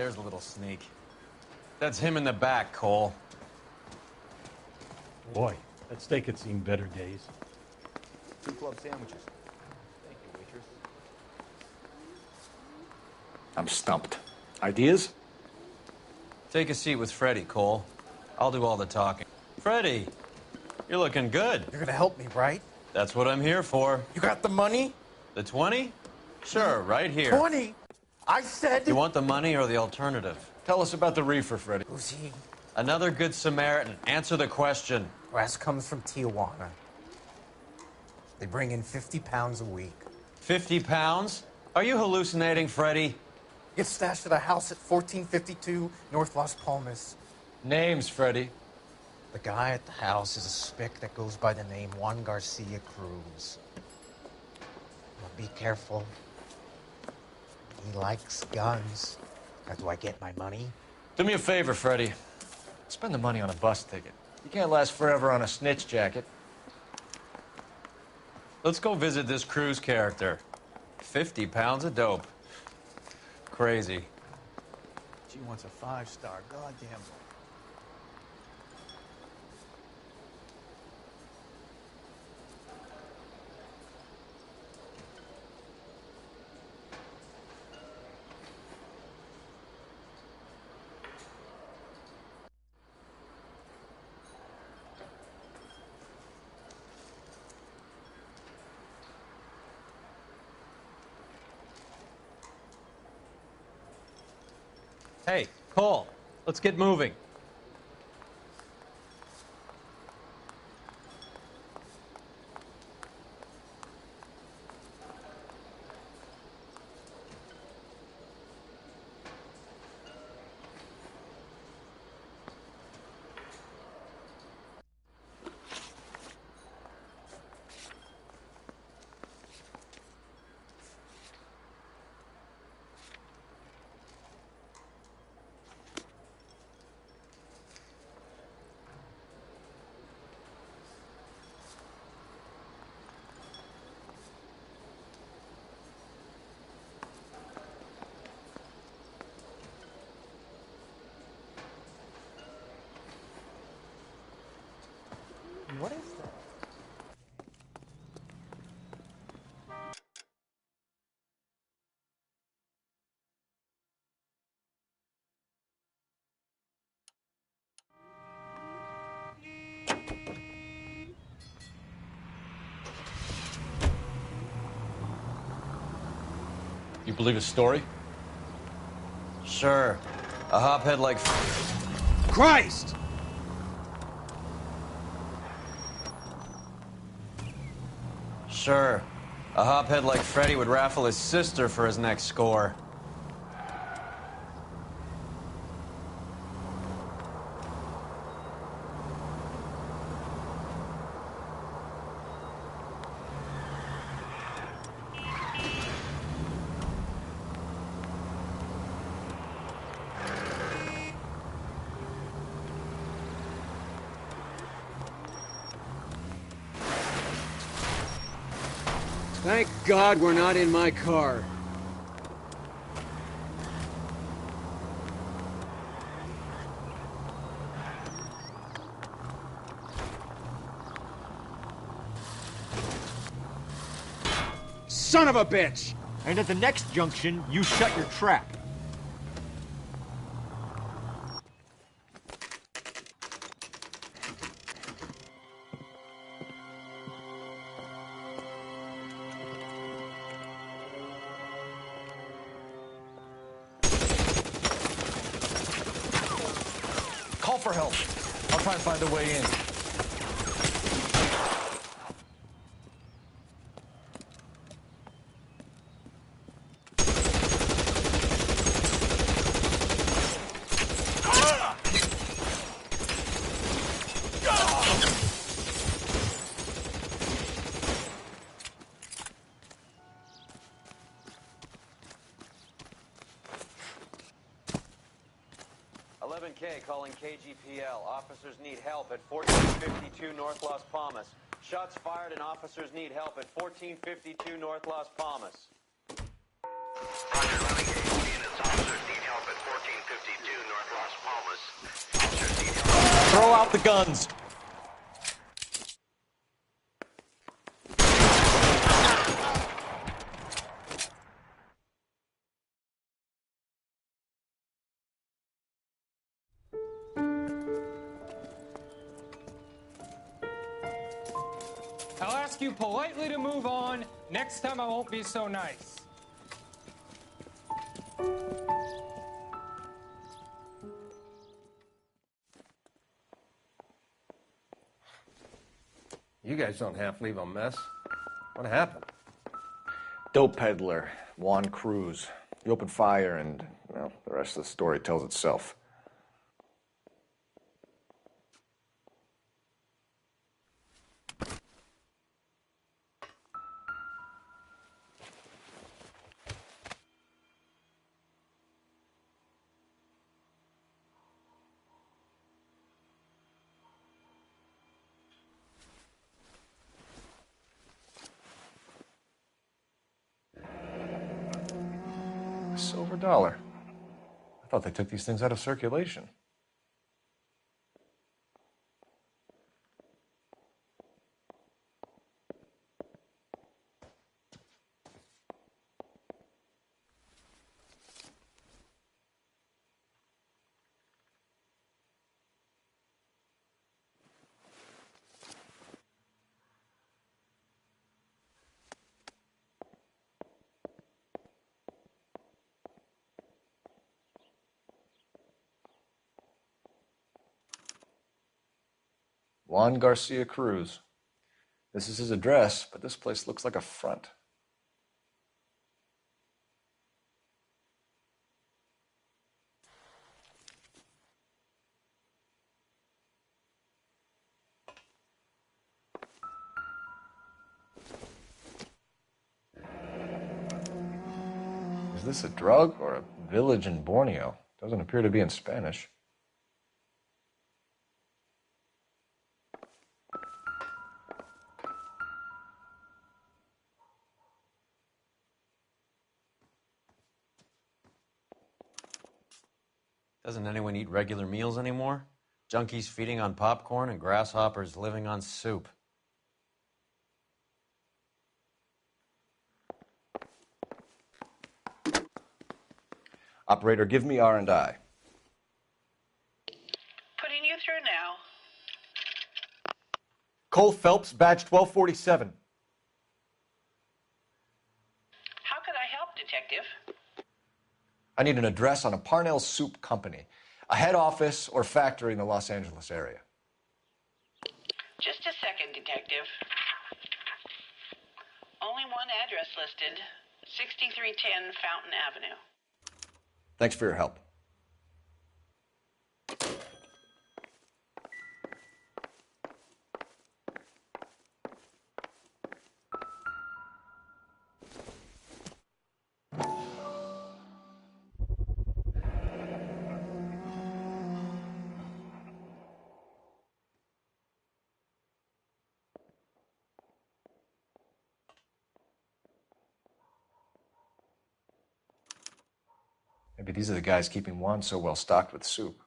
There's a little sneak. That's him in the back, Cole. Boy, that steak had seen better days. 2 club sandwiches. Thank you, waitress. I'm stumped. Ideas? Take a seat with Freddy, Cole. I'll do all the talking. Freddy, you're looking good. You're gonna help me, right? That's what I'm here for. You got the money? The 20? Sure, right here. 20? I said... You want the money or the alternative? Tell us about the reefer, Freddy. Who's he? Another good Samaritan. Answer the question. Grass comes from Tijuana. They bring in 50 pounds a week. 50 pounds? Are you hallucinating, Freddy? Gets stashed at a house at 1452 North Las Palmas. Names, Freddy. The guy at the house is a spick that goes by the name Juan Garcia Cruz. Now be careful. He likes guns. Now, do I get my money? Do me a favor, Freddy. Spend the money on a bus ticket. You can't last forever on a snitch jacket. Let's go visit this Cruz character. 50 pounds of dope. Crazy. She wants a 5-star. Goddamn. Hey, Cole, let's get moving. What is that? You believe his story? Sure. A hophead like... Christ! Sure. A hophead like Freddy would raffle his sister for his next score. Thank God we're not in my car. Son of a bitch! And at the next junction, you shut your trap. Call for help. I'll try and find a way in. K calling KGPL. Officers need help at 1452 North Las Palmas. Shots fired and officers need help at 1452 North Las Palmas. Roger, 11K. Units, officers need help help at 1452 North Las Palmas. Officers need help. Throw out the guns. I'll ask you politely to move on. Next time I won't be so nice. You guys don't half leave a mess. What happened? Dope peddler, Juan Cruz. He opened fire and, well, the rest of the story tells itself. Silver dollar. I thought they took these things out of circulation. Juan Garcia Cruz. This is his address, but this place looks like a front. Is this a drug or a village in Borneo? Doesn't appear to be in Spanish. Doesn't anyone eat regular meals anymore? Junkies feeding on popcorn and grasshoppers living on soup. Operator, give me R&I. Putting you through now. Cole Phelps, badge 1247. How could I help, Detective? I need an address on a Parnell Soup Company, a head office or factory in the Los Angeles area. Just a second, Detective. Only one address listed, 6310 Fountain Avenue. Thanks for your help. Maybe these are the guys keeping Juan so well stocked with soup.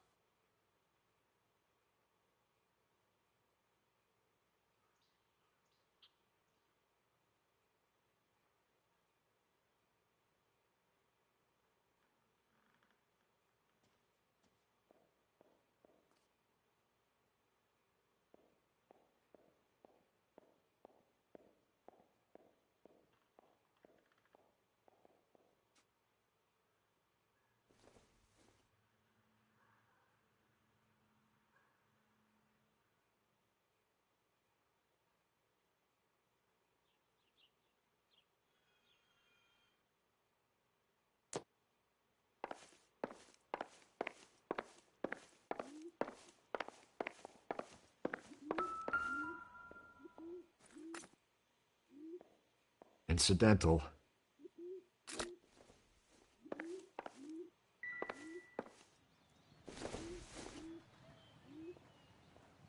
Incidental.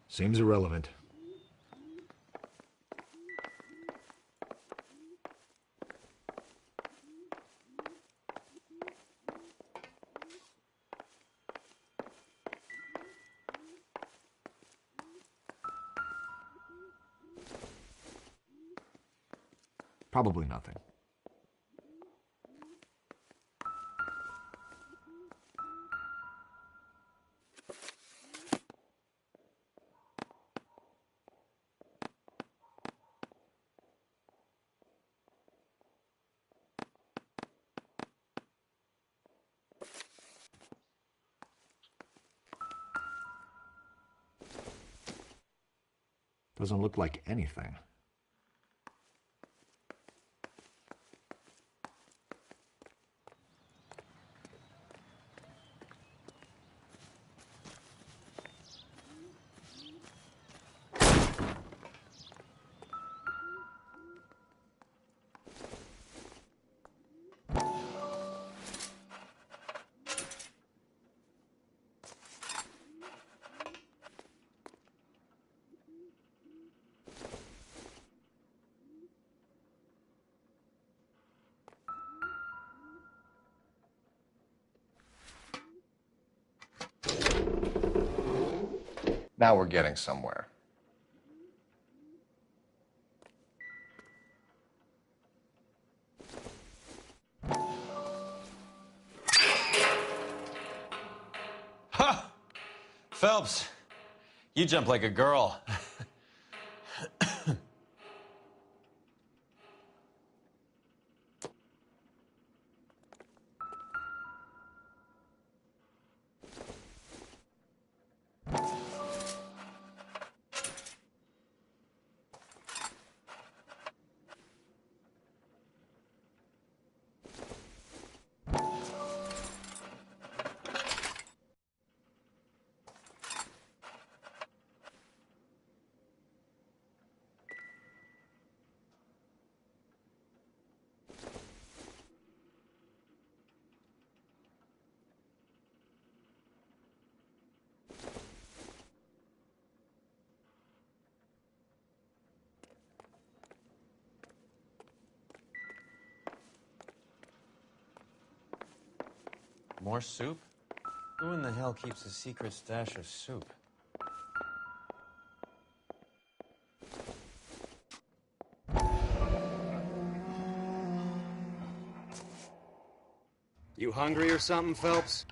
Seems irrelevant. Probably nothing. Doesn't look like anything. Now we're getting somewhere. Ha! Phelps, you jump like a girl. More soup? Who in the hell keeps a secret stash of soup? You hungry or something, Phelps?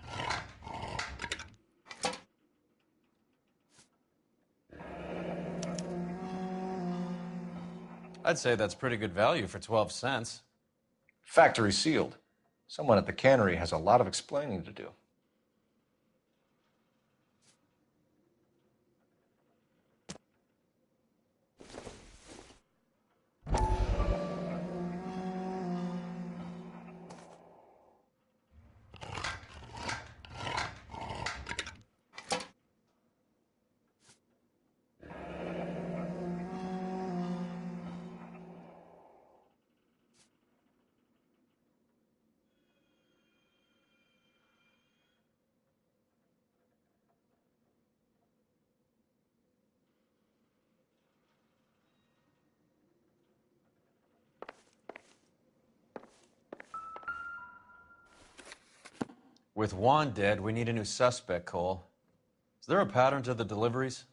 I'd say that's pretty good value for 12 cents. Factory sealed. Someone at the cannery has a lot of explaining to do. With Juan dead, we need a new suspect, Cole. Is there a pattern to the deliveries?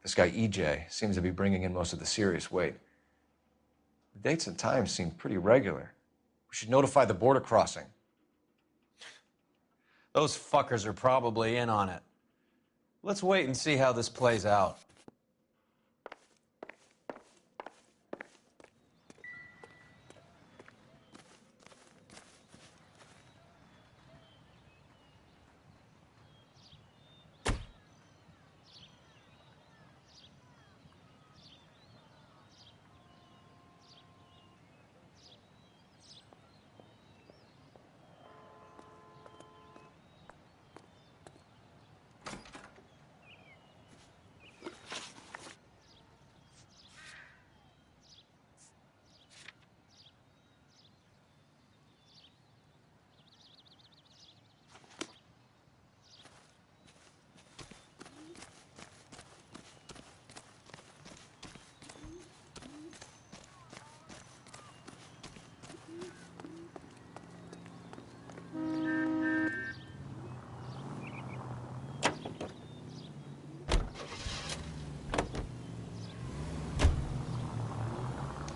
This guy EJ seems to be bringing in most of the serious weight. The dates and times seem pretty regular. We should notify the border crossing. Those fuckers are probably in on it. Let's wait and see how this plays out.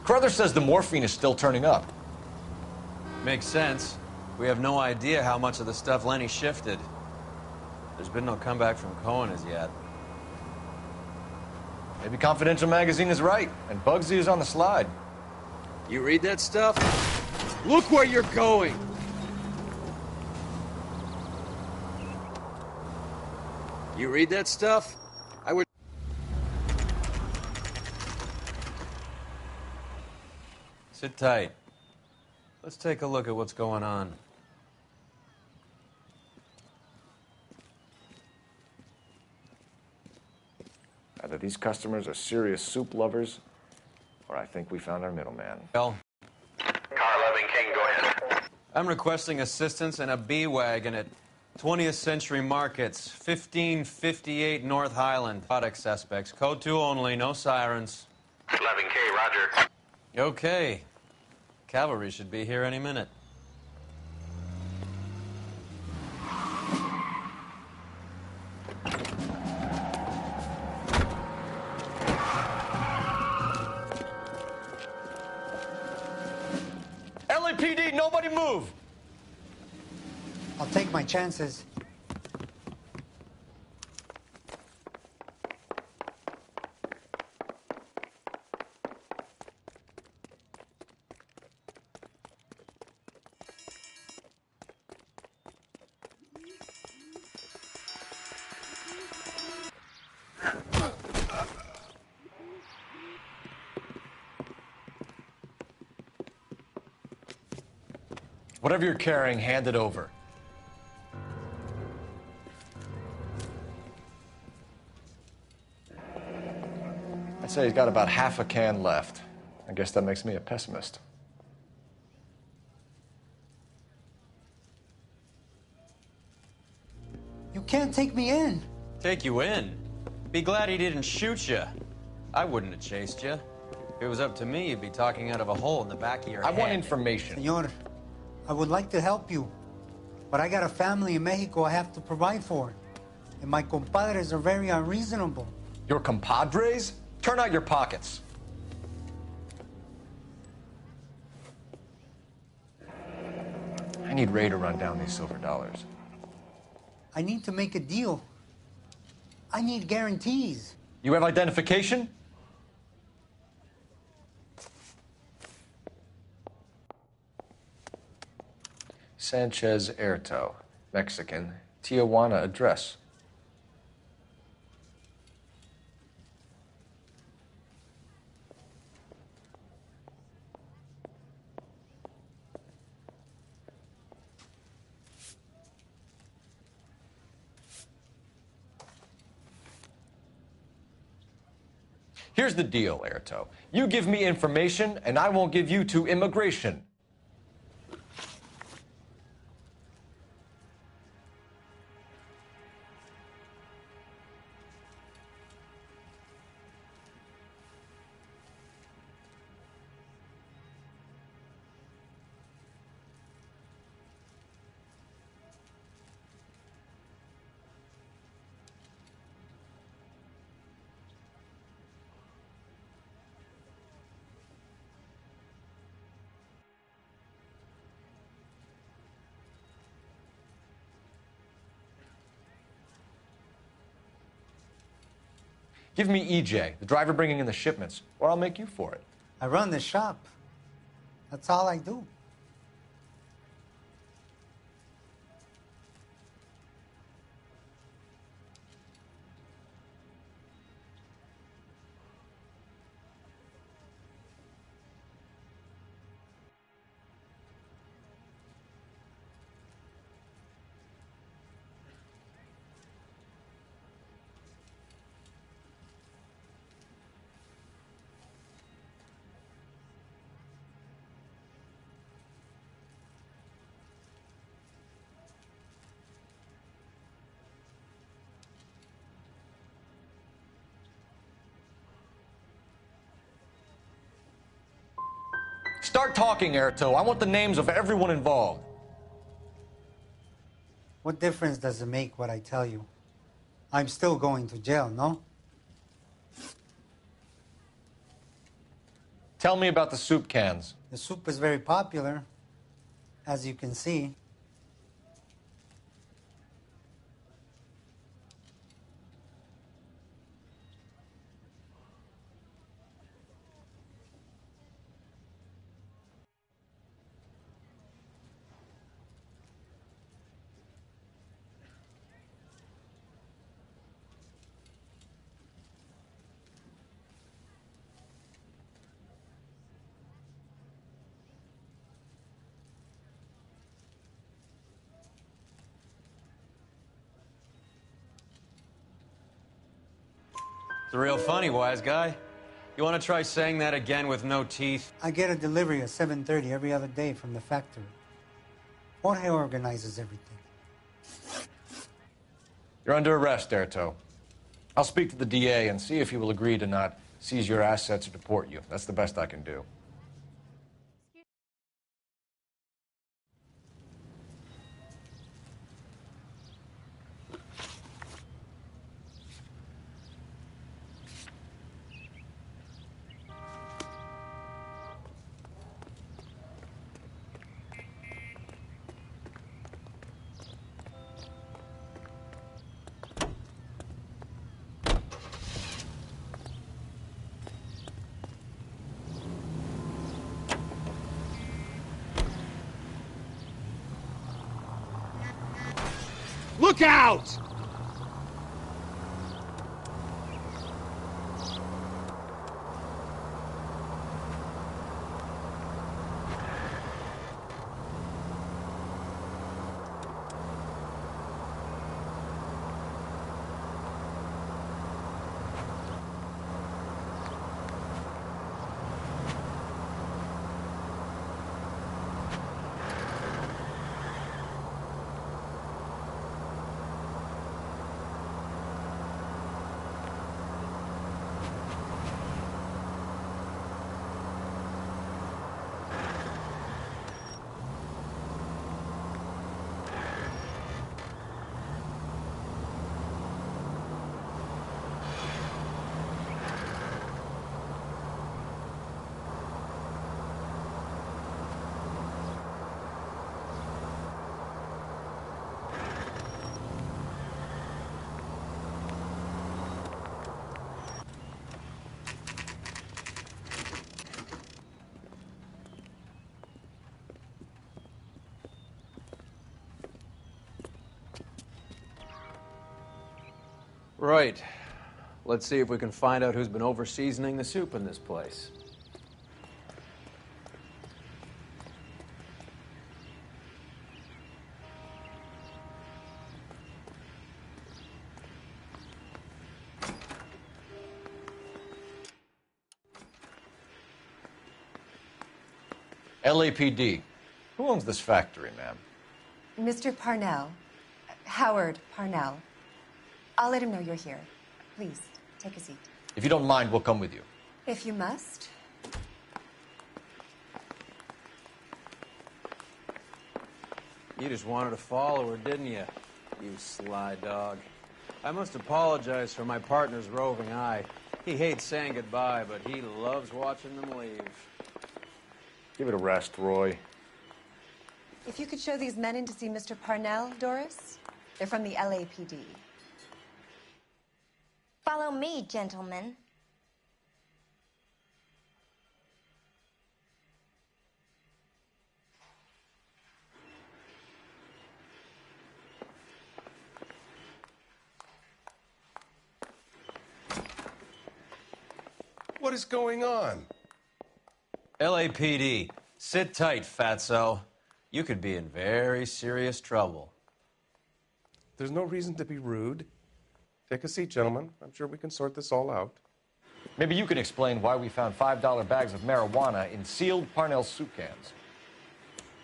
Carruthers says the morphine is still turning up. Makes sense. We have no idea how much of the stuff Lenny shifted. There's been no comeback from Cohen as yet. Maybe Confidential Magazine is right, and Bugsy is on the slide. You read that stuff? Look where you're going! You read that stuff? I would... Sit tight. Let's take a look at what's going on. Either these customers are serious soup lovers, or I think we found our middleman. Well, Car 11 King, go ahead. I'm requesting assistance in a B-Wagon at 20th Century Markets, 1558 North Highland. Product suspects. Code 2 only, no sirens. 11K, roger. Okay. Cavalry should be here any minute. LAPD, nobody move! I'll take my chances. Whatever you're carrying, hand it over. I'd say he's got about half a can left. I guess that makes me a pessimist. You can't take me in. Take you in? Be glad he didn't shoot you. I wouldn't have chased you. If it was up to me, you'd be talking out of a hole in the back of your head. I want information. Senor, I would like to help you, but I got a family in Mexico I have to provide for. And my compadres are very unreasonable. Your compadres? Turn out your pockets. I need Ray to run down these silver dollars. I need to make a deal. I need guarantees. You have identification? Sanchez Erto, Mexican, Tijuana address. Here's the deal, Erto. You give me information, and I won't give you to immigration. Give me EJ, the driver bringing in the shipments, or I'll make you for it. I run the shop. That's all I do. Start talking, Erto. I want the names of everyone involved. What difference does it make what I tell you? I'm still going to jail, no? Tell me about the soup cans. The soup is very popular, as you can see. It's real funny, wise guy. You want to try saying that again with no teeth? I get a delivery at 7:30 every other day from the factory. Jorge organizes everything. You're under arrest, Erto. I'll speak to the DA and see if he will agree to not seize your assets or deport you. That's the best I can do. Look out! Right. Let's see if we can find out who's been over-seasoning the soup in this place. LAPD. Who owns this factory, ma'am? Mr. Parnell. Howard Parnell. I'll let him know you're here. Please, take a seat. If you don't mind, we'll come with you. If you must. You just wanted to follow her, didn't you? You sly dog. I must apologize for my partner's roving eye. He hates saying goodbye, but he loves watching them leave. Give it a rest, Roy. If you could show these men in to see Mr. Parnell, Doris. They're from the LAPD. Follow me, gentlemen. What is going on? LAPD, sit tight, fatso. You could be in very serious trouble. There's no reason to be rude. Take a seat, gentlemen. I'm sure we can sort this all out. Maybe you can explain why we found $5 bags of marijuana in sealed Parnell soup cans.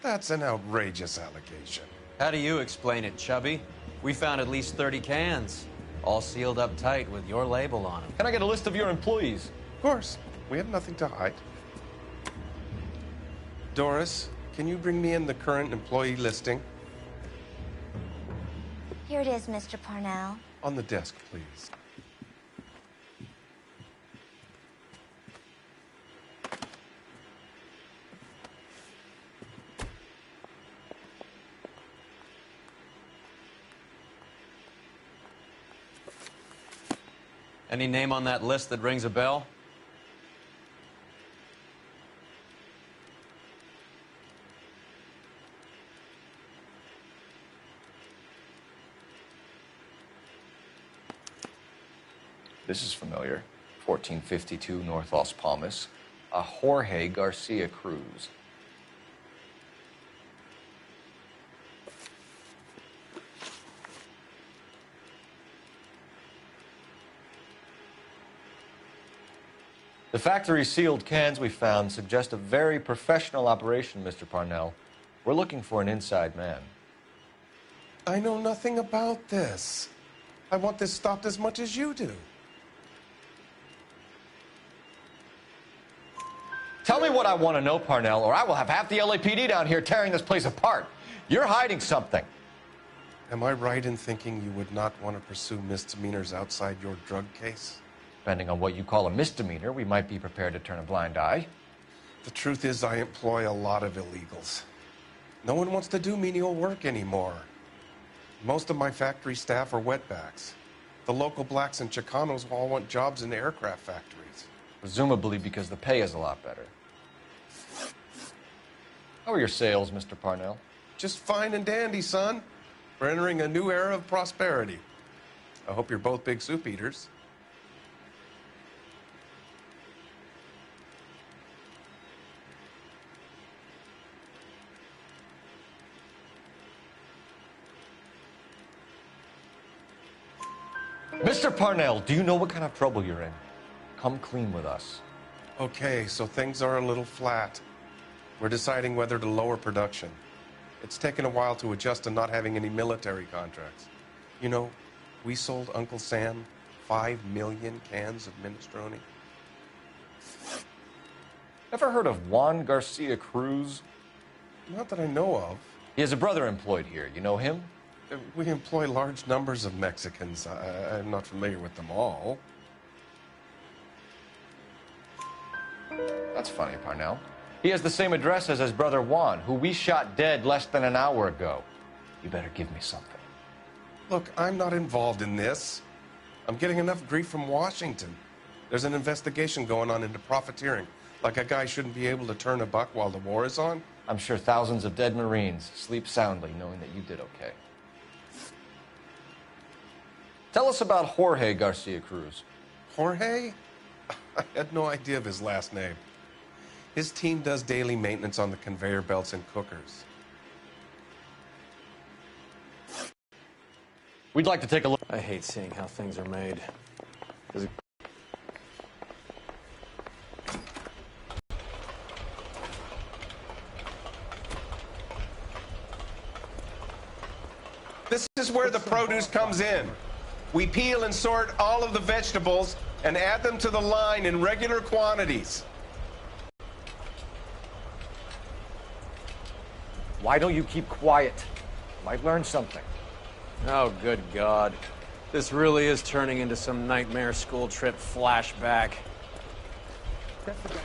That's an outrageous allegation. How do you explain it, Chubby? We found at least 30 cans, all sealed up tight with your label on them. Can I get a list of your employees? Of course. We have nothing to hide. Doris, can you bring me in the current employee listing? Here it is, Mr. Parnell. On the desk, please. Any name on that list that rings a bell? This is familiar. 1452 North Las Palmas. A Jorge Garcia Cruz. The factory sealed cans we found suggest a very professional operation, Mr. Parnell. We're looking for an inside man. I know nothing about this. I want this stopped as much as you do. Tell me what I want to know, Parnell, or I will have half the LAPD down here tearing this place apart. You're hiding something. Am I right in thinking you would not want to pursue misdemeanors outside your drug case? Depending on what you call a misdemeanor, we might be prepared to turn a blind eye. The truth is, I employ a lot of illegals. No one wants to do menial work anymore. Most of my factory staff are wetbacks. The local blacks and Chicanos all want jobs in the aircraft factories. Presumably because the pay is a lot better. How are your sales, Mr. Parnell? Just fine and dandy, son. We're entering a new era of prosperity. I hope you're both big soup eaters. Mr. Parnell, do you know what kind of trouble you're in? Come clean with us. Okay, so things are a little flat. We're deciding whether to lower production. It's taken a while to adjust to not having any military contracts. You know, we sold Uncle Sam 5 million cans of minestrone. Ever heard of Juan Garcia Cruz? Not that I know of. He has a brother employed here. You know him? We employ large numbers of Mexicans. I'm not familiar with them all. That's funny, Parnell. He has the same address as his brother Juan, who we shot dead less than an hour ago. You better give me something. Look, I'm not involved in this. I'm getting enough grief from Washington. There's an investigation going on into profiteering. Like a guy shouldn't be able to turn a buck while the war is on. I'm sure thousands of dead Marines sleep soundly knowing that you did okay. Tell us about Jorge Garcia Cruz. Jorge? I had no idea of his last name. His team does daily maintenance on the conveyor belts and cookers. We'd like to take a look. I hate seeing how things are made. This is where the produce comes in. We peel and sort all of the vegetables and add them to the line in regular quantities. Why don't you keep quiet? Might learn something. Oh, good God. This really is turning into some nightmare school trip flashback. That's the guy.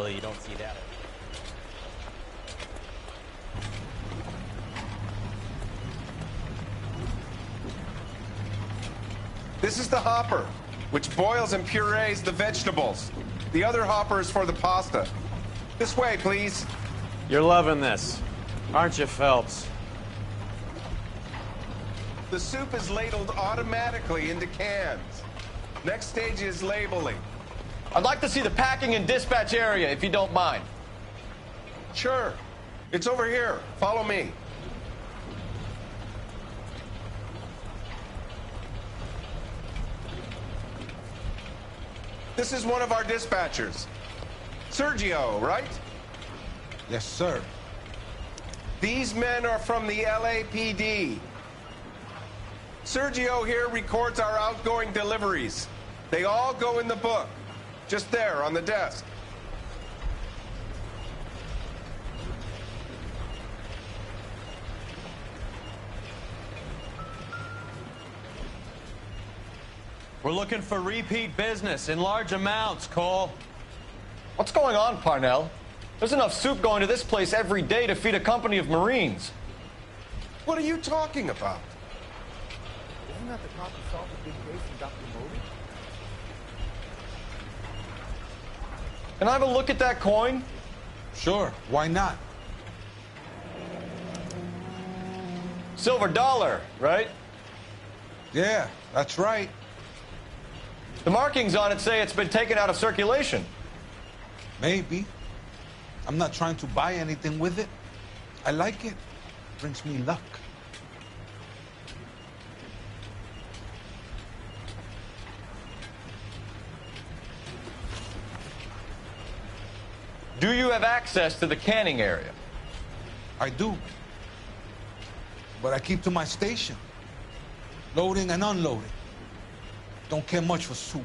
Well, you don't see that. This is the hopper, which boils and purees the vegetables. The other hopper is for the pasta. This way, please. You're loving this, aren't you, Phelps? The soup is ladled automatically into cans. Next stage is labeling. I'd like to see the packing and dispatch area, if you don't mind. Sure. It's over here. Follow me. This is one of our dispatchers. Sergio, right? Yes, sir. These men are from the LAPD. Sergio here records our outgoing deliveries. They all go in the book. Just there, on the desk. We're looking for repeat business in large amounts, Cole. What's going on, Parnell? There's enough soup going to this place every day to feed a company of Marines. What are you talking about? Isn't that the cop who solved the big case and got promoted? Can I have a look at that coin? Sure, why not? Silver dollar, right? Yeah, that's right. The markings on it say it's been taken out of circulation. Maybe. I'm not trying to buy anything with it. I like it. Brings me luck. Do you have access to the canning area? I do. But I keep to my station. Loading and unloading. Don't care much for soup.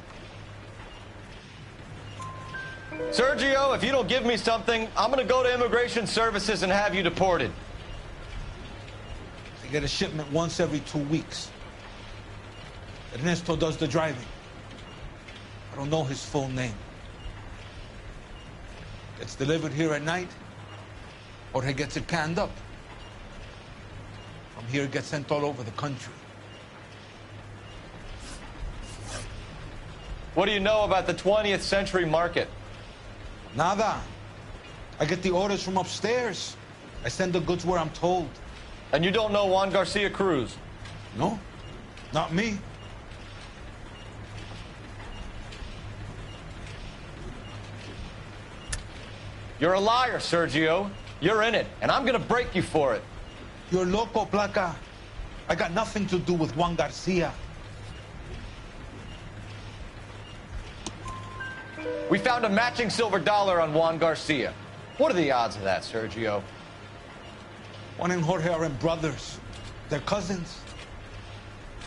Sergio, if you don't give me something, I'm going to go to Immigration Services and have you deported. I get a shipment once every 2 weeks. Ernesto does the driving. I don't know his full name. Gets delivered here at night, or he gets it canned up. From here, it gets sent all over the country. What do you know about the 20th century market? Nada. I get the orders from upstairs. I send the goods where I'm told. And you don't know Juan Garcia Cruz? No, not me. You're a liar, Sergio. You're in it, and I'm gonna break you for it. You're loco, Placa. I got nothing to do with Juan Garcia. We found a matching silver dollar on Juan Garcia. What are the odds of that, Sergio? Juan and Jorge are brothers. They're cousins.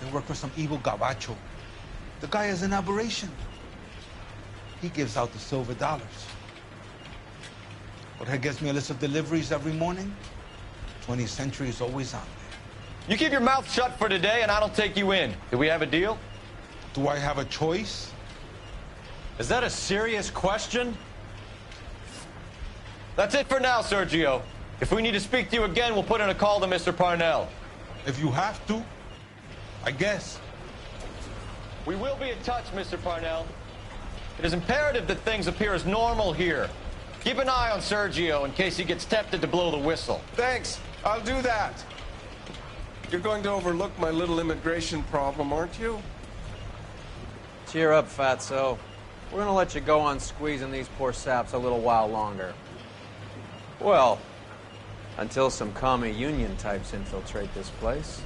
They work for some evil gabacho. The guy is an aberration. He gives out the silver dollars. Jorge gets me a list of deliveries every morning. 20th Century is always on there. You keep your mouth shut for today, and I don't take you in. Do we have a deal? Do I have a choice? Is that a serious question? That's it for now, Sergio. If we need to speak to you again, we'll put in a call to Mr. Parnell. If you have to, I guess. We will be in touch, Mr. Parnell. It is imperative that things appear as normal here. Keep an eye on Sergio in case he gets tempted to blow the whistle. Thanks. I'll do that. You're going to overlook my little immigration problem, aren't you? Cheer up, Fatso. We're gonna let you go on squeezing these poor saps a little while longer. Well, until some commie union types infiltrate this place.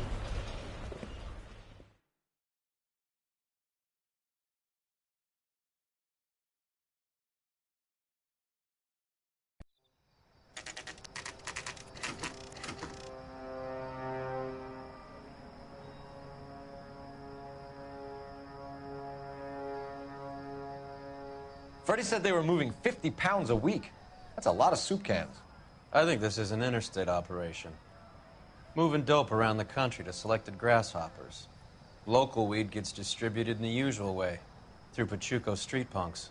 Freddie said they were moving 50 pounds a week. That's a lot of soup cans. I think this is an interstate operation. Moving dope around the country to selected grasshoppers. Local weed gets distributed in the usual way, through Pachuco street punks.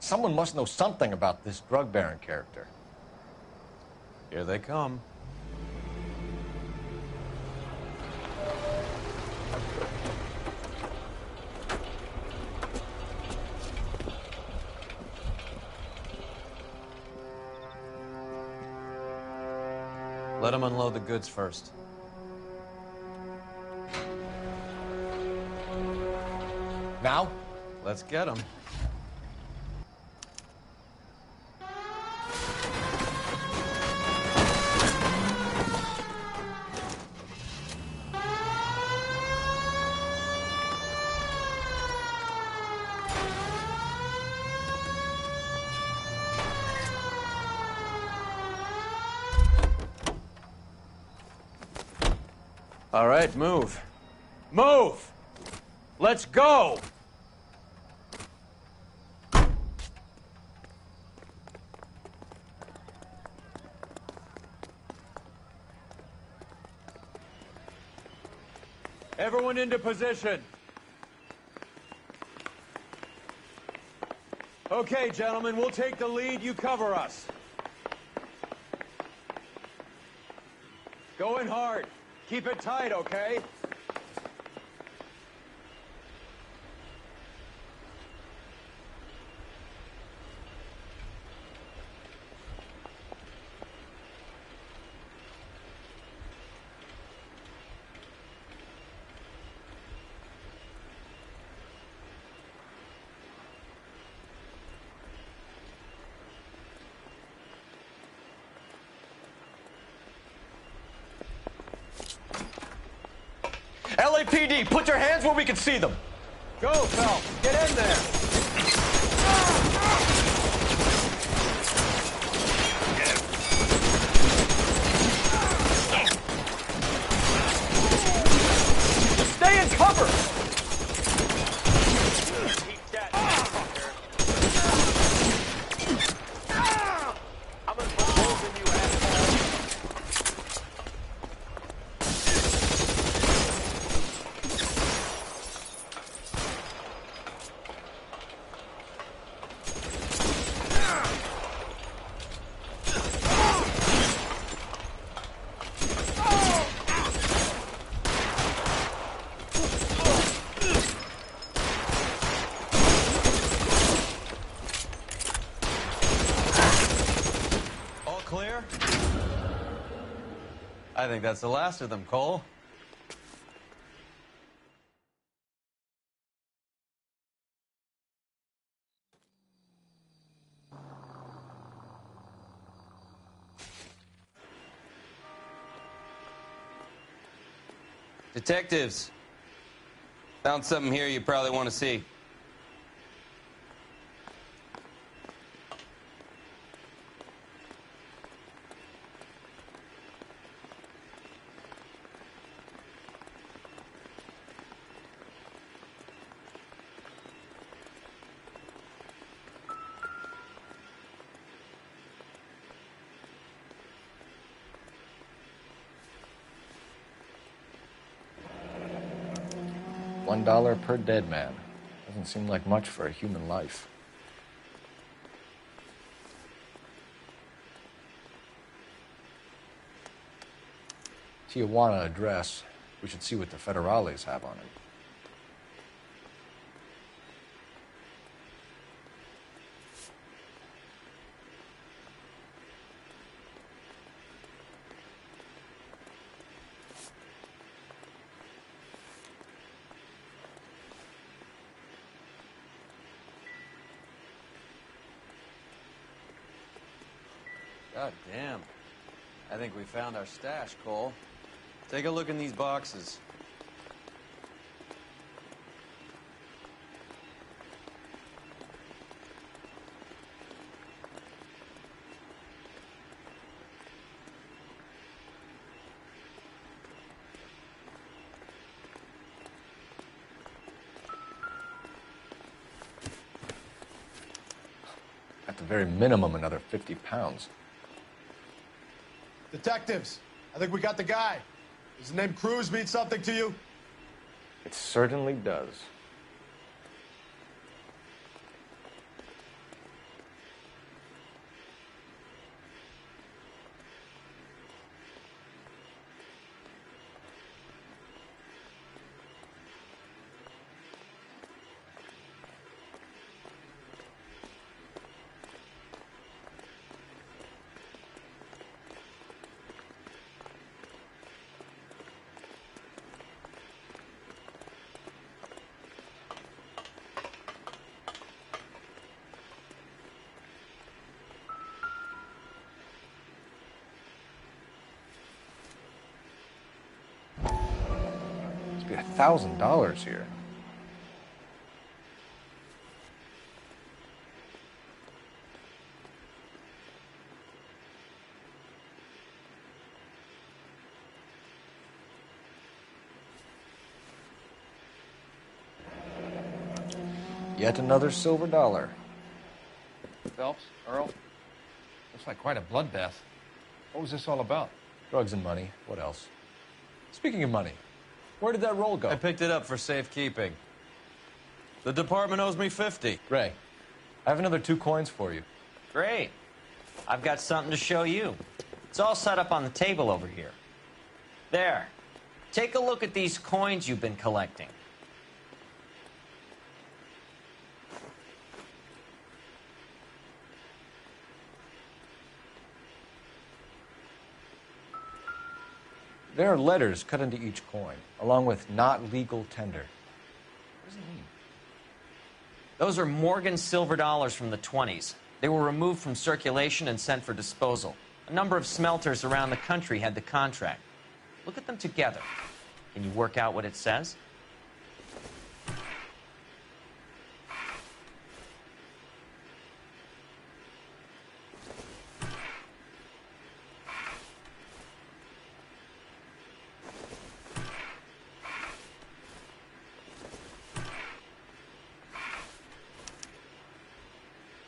Someone must know something about this drug baron character. Here they come. Let them unload the goods first. Now? Let's get them. All right, move. Move! Let's go! Everyone into position. Okay, gentlemen, we'll take the lead. You cover us. Going hard. Keep it tight, okay? LAPD, put your hands where we can see them. Go, Phelps. Get in there. Stay in cover. I'm gonna put holes in you, asshole. Clear? I think that's the last of them, Cole. Detectives, found something here you probably want to see. $1 per dead man. Doesn't seem like much for a human life. Tijuana address. We should see what the federales have on it. God damn. I think we found our stash, Cole. Take a look in these boxes. At the very minimum, another 50 pounds. Detectives, I think we got the guy. Does the name Cruz mean something to you? It certainly does. Must be $1,000 here. Yet another silver dollar. Phelps, Earl, looks like quite a bloodbath. What was this all about? Drugs and money. What else? Speaking of money, where did that roll go? I picked it up for safekeeping. The department owes me 50. Ray, I have another 2 coins for you. Great. I've got something to show you. It's all set up on the table over here. There. Take a look at these coins you've been collecting. There are letters cut into each coin, along with not legal tender. What does it mean? Those are Morgan silver dollars from the 20s. They were removed from circulation and sent for disposal. A number of smelters around the country had the contract. Look at them together. Can you work out what it says?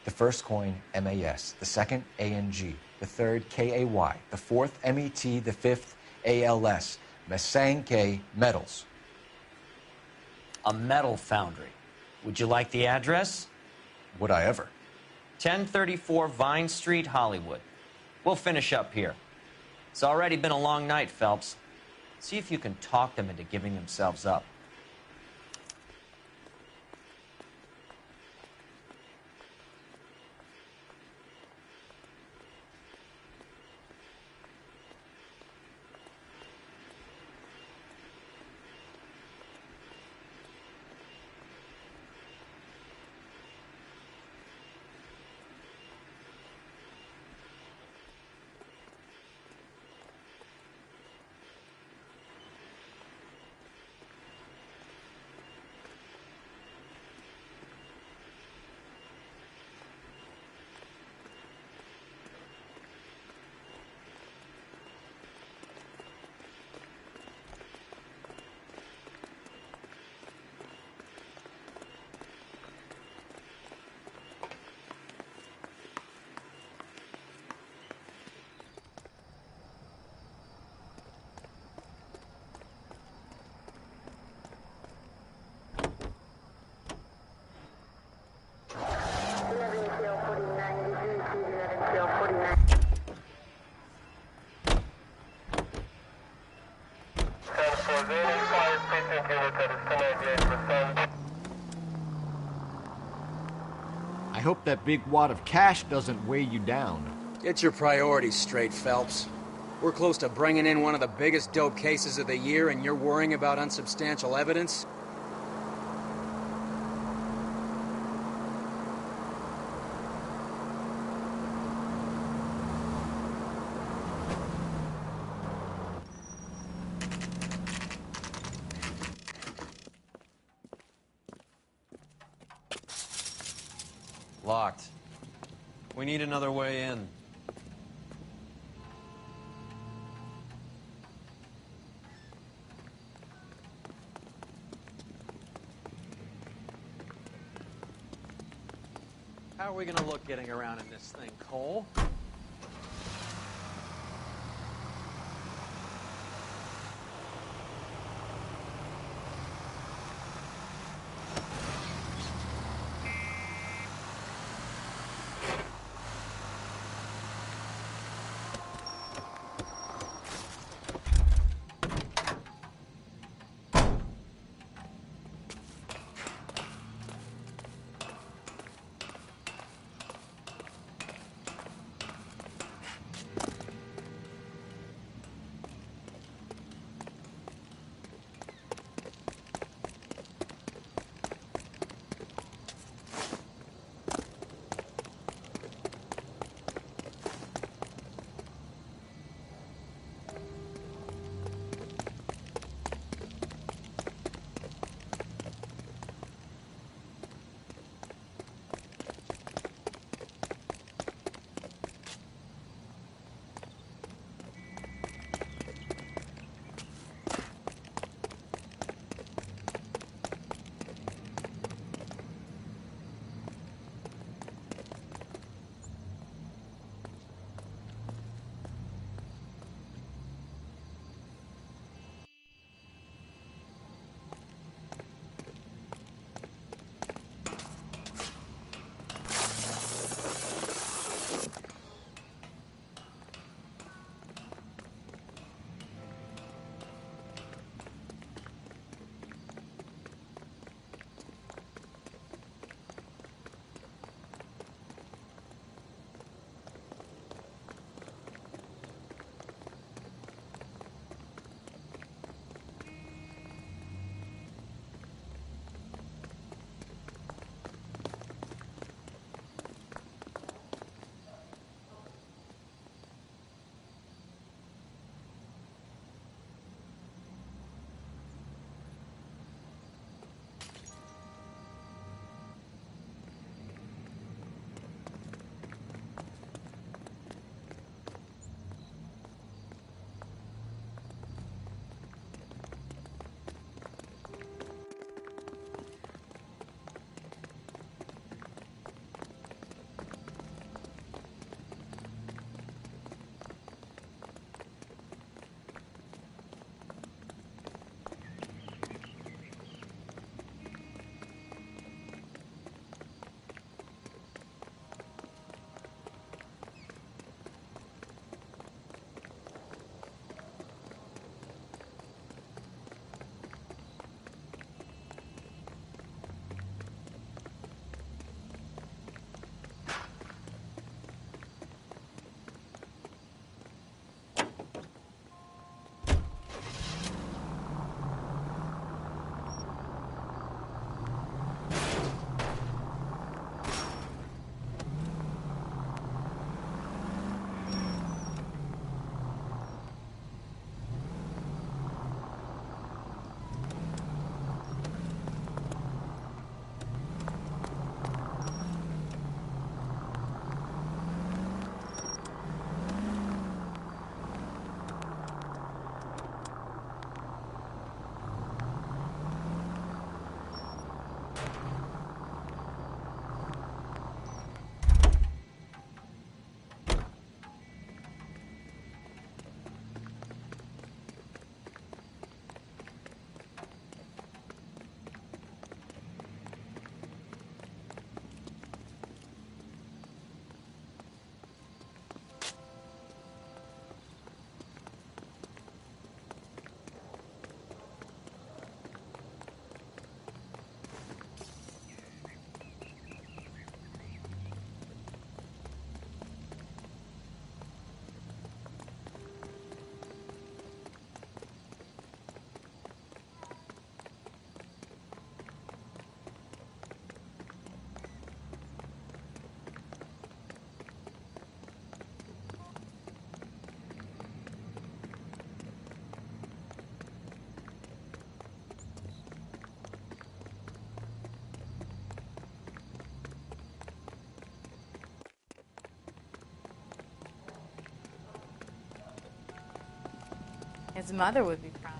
The first coin, MAS. The second, ANG. The third, KAY. The fourth, MET. The fifth, ALS. Masanke Metals. A metal foundry. Would you like the address? Would I ever? 1034 Vine Street, Hollywood. We'll finish up here. It's already been a long night, Phelps. See if you can talk them into giving themselves up. I hope that big wad of cash doesn't weigh you down. Get your priorities straight, Phelps. We're close to bringing in one of the biggest dope cases of the year, and you're worrying about unsubstantial evidence? Locked. We need another way in. How are we gonna look getting around in this thing, Cole? His mother would be proud.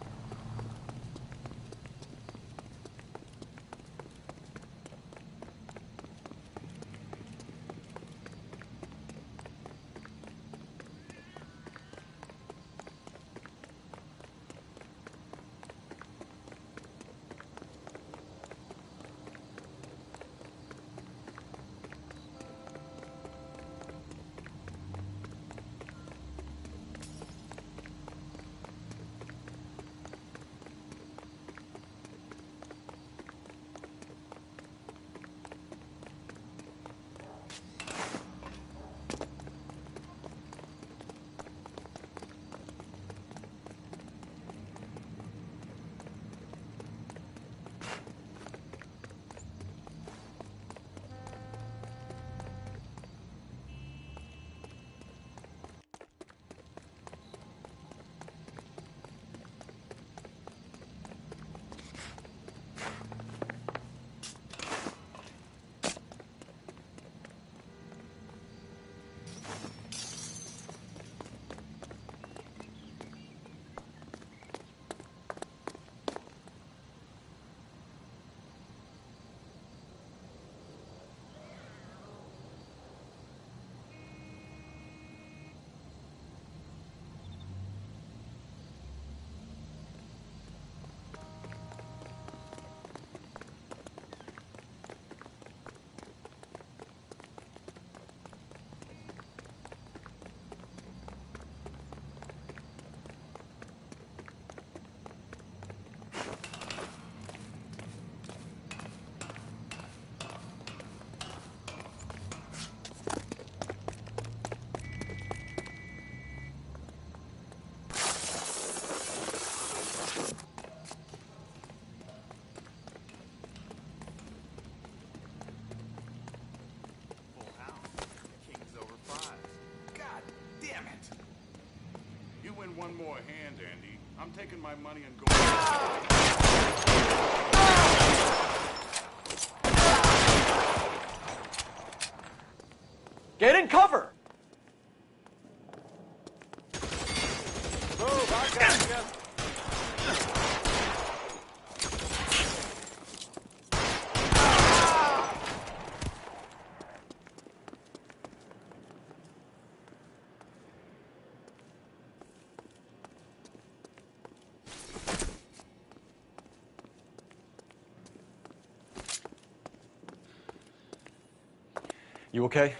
One more hand, Andy. I'm taking my money and going. Get in cover! Move, I got you. You okay?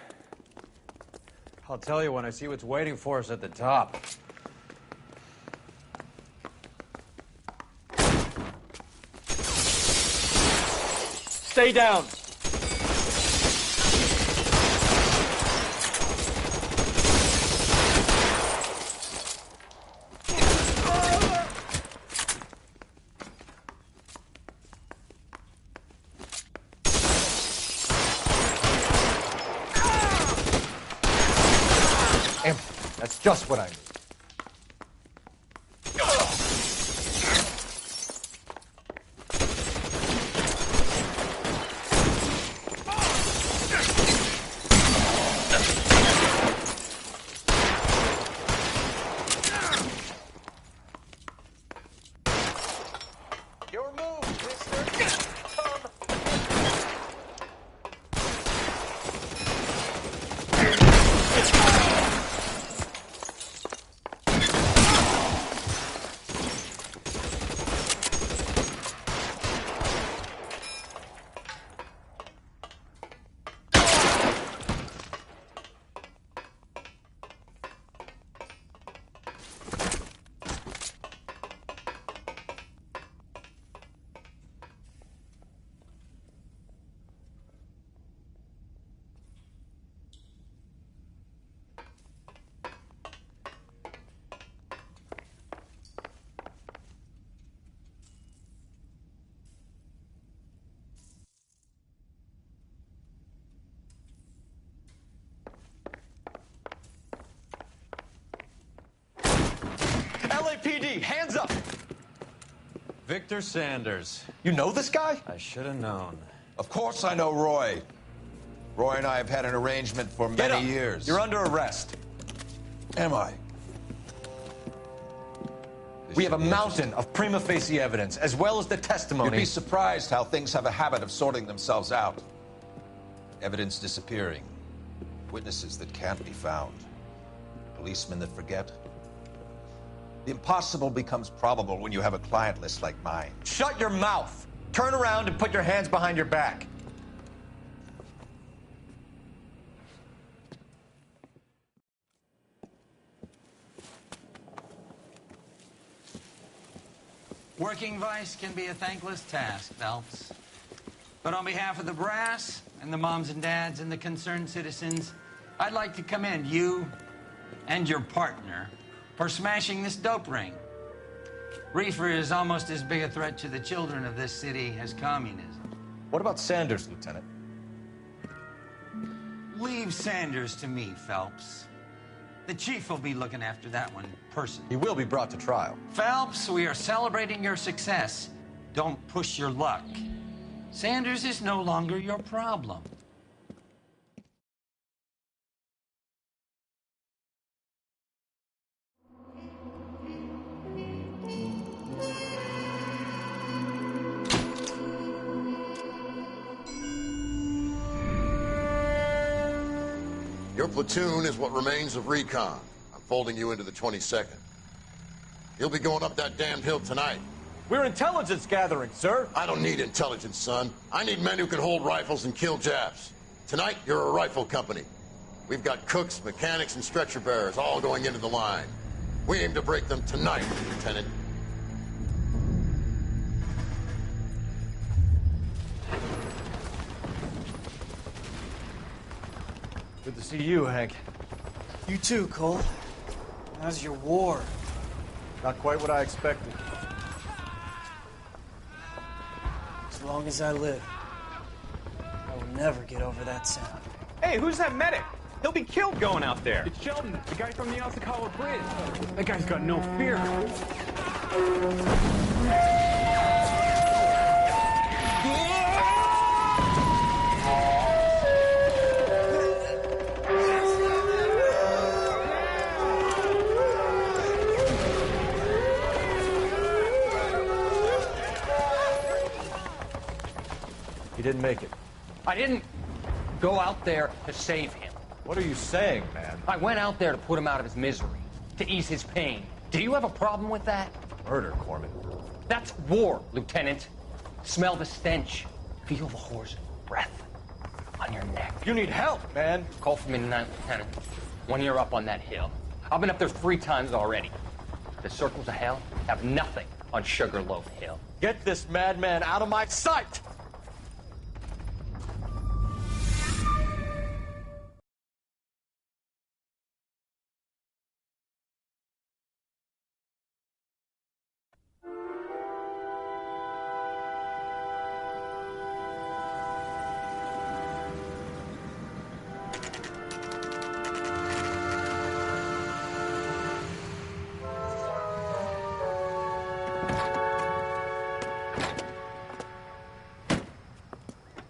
I'll tell you when I see what's waiting for us at the top. Stay down! That's just what I need. Your move, mister. LAPD, hands up! Victor Sanders. You know this guy? I should have known. Of course I know Roy. Roy and I have had an arrangement for Get many up. years. You're under arrest. Am I? We have a mountain of prima facie evidence, as well as the testimony. You'd be surprised how things have a habit of sorting themselves out. Evidence disappearing. Witnesses that can't be found. Policemen that forget. The impossible becomes probable when you have a client list like mine. Shut your mouth! Turn around and put your hands behind your back. Working vice can be a thankless task, Phelps. But on behalf of the brass and the moms and dads and the concerned citizens, I'd like to commend you and your partner for smashing this dope ring. Reefer is almost as big a threat to the children of this city as communism. What about Sanders, Lieutenant? Leave Sanders to me, Phelps. The chief will be looking after that one personally. He will be brought to trial. Phelps, we are celebrating your success. Don't push your luck. Sanders is no longer your problem. Your platoon is what remains of recon. I'm folding you into the 22nd. You'll be going up that damned hill tonight. We're intelligence gathering, sir. I don't need intelligence, son. I need men who can hold rifles and kill Japs. Tonight, you're a rifle company. We've got cooks, mechanics, and stretcher bearers all going into the line. We aim to break them tonight, Lieutenant. Good to see you, Hank. You too, Cole. How's your war? Not quite what I expected. As long as I live, I will never get over that sound. Hey, who's that medic? He'll be killed going out there. It's Sheldon, the guy from the Osakawa Bridge. That guy's got no fear. He didn't make it. I didn't go out there to save him. What are you saying, man? I went out there to put him out of his misery, to ease his pain. Do you have a problem with that? Murder, Corman. That's war, Lieutenant. Smell the stench. Feel the whore's breath on your neck. You need help, man. Call for me tonight, Lieutenant. When you're up on that hill. I've been up there 3 times already. The circles of hell have nothing on Sugarloaf Hill. Get this madman out of my sight!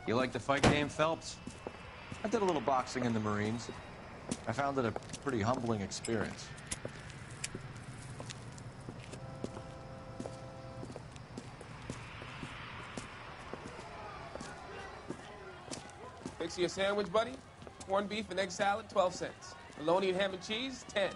You like the fight game, Phelps? I did a little boxing in the Marines. I found it a pretty humbling experience. Fix you a sandwich, buddy? Corned beef and egg salad, 12 cents. Bologna and ham and cheese, 10.